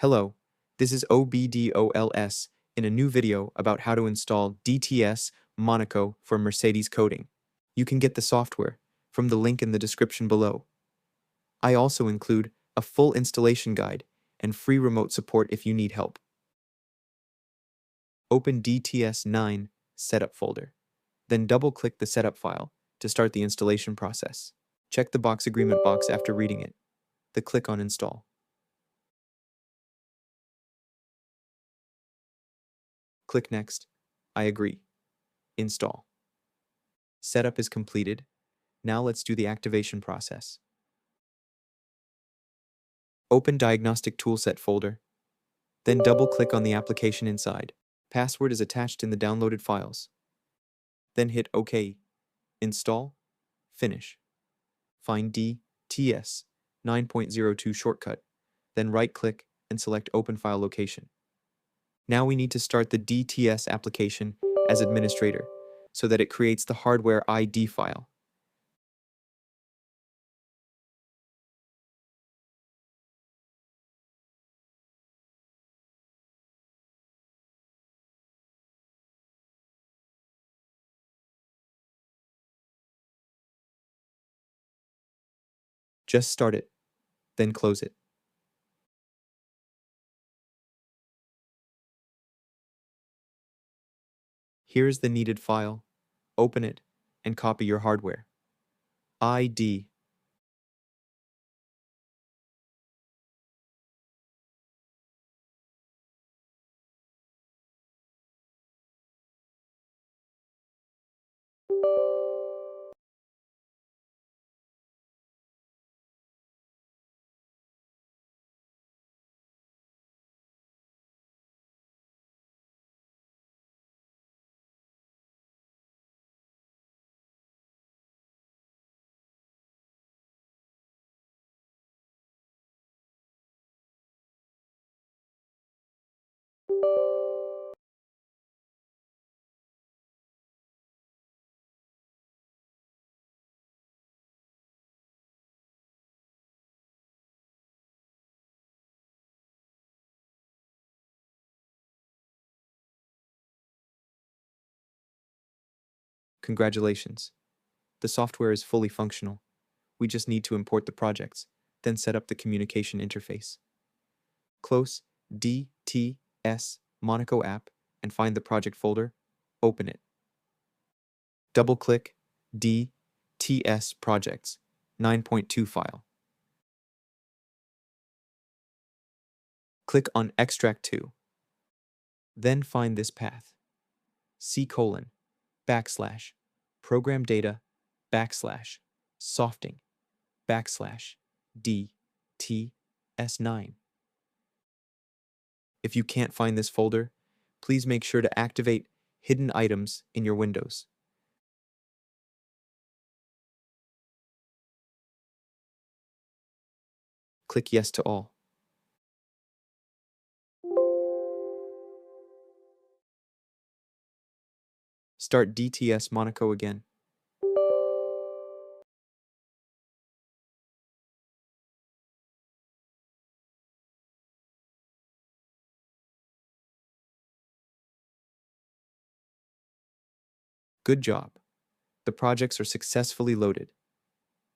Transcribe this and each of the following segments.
Hello, this is OBDOLS in a new video about how to install DTS Monaco for Mercedes coding. You can get the software from the link in the description below. I also include a full installation guide and free remote support if you need help. Open DTS 9 setup folder. Then double-click the setup file to start the installation process. Check the box agreement box after reading it. Then click on Install. Click Next. I agree. Install. Setup is completed. Now let's do the activation process. Open Diagnostic Toolset folder. Then double-click on the application inside. Password is attached in the downloaded files. Then hit OK. Install. Finish. Find DTS 9.02 shortcut. Then right-click and select Open File Location. Now we need to start the DTS application as administrator so that it creates the hardware ID file. Just start it, then close it. Here is the needed file. Open it and copy your hardware ID. Congratulations. The software is fully functional. We just need to import the projects, then set up the communication interface. Close DTS Monaco app and find the project folder. Open it. Double-click DTS Projects 9.2 file. Click on Extract to. Then find this path. C:\program data /softing /DTS9. If you can't find this folder, please make sure to activate hidden items in your Windows. Click Yes to all. Start DTS Monaco again. Good job. The projects are successfully loaded.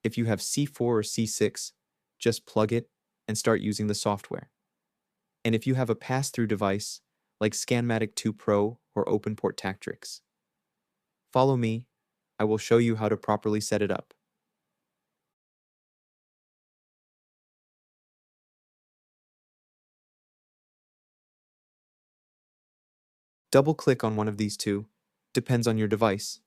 If you have C4 or C6, just plug it and start using the software. And if you have a pass-through device, like Scanmatik 2 Pro or Openport Tactrix, follow me. I will show you how to properly set it up. Double-click on one of these two, depends on your device.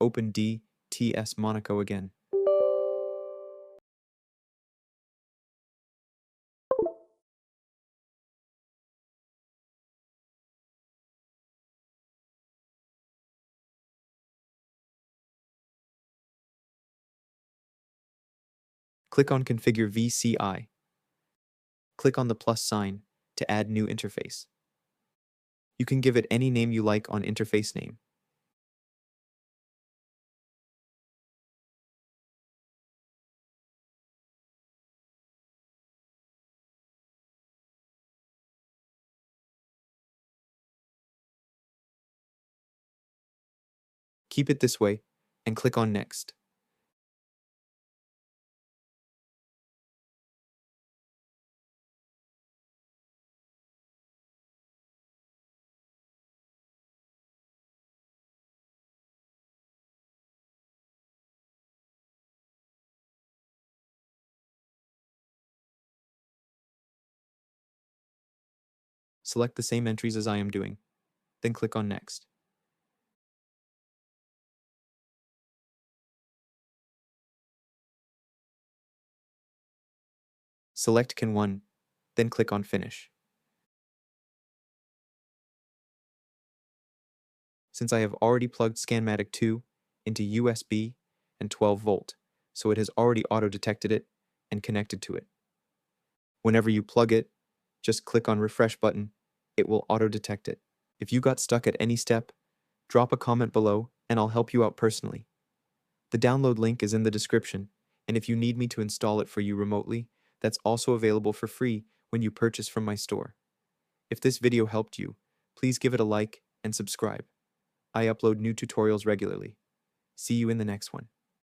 Open DTS Monaco again. Click on Configure VCI. Click on the plus sign to add new interface. You can give it any name you like on interface name. Keep it this way and click on Next. Select the same entries as I am doing, then click on Next. Select CAN 1, then click on Finish. Since I have already plugged Scanmatik 2 into USB and 12 volt, so it has already auto-detected it and connected to it. Whenever you plug it, just click on Refresh button, it will auto-detect it. If you got stuck at any step, drop a comment below and I'll help you out personally. The download link is in the description, and if you need me to install it for you remotely, that's also available for free when you purchase from my store. If this video helped you, please give it a like and subscribe. I upload new tutorials regularly. See you in the next one.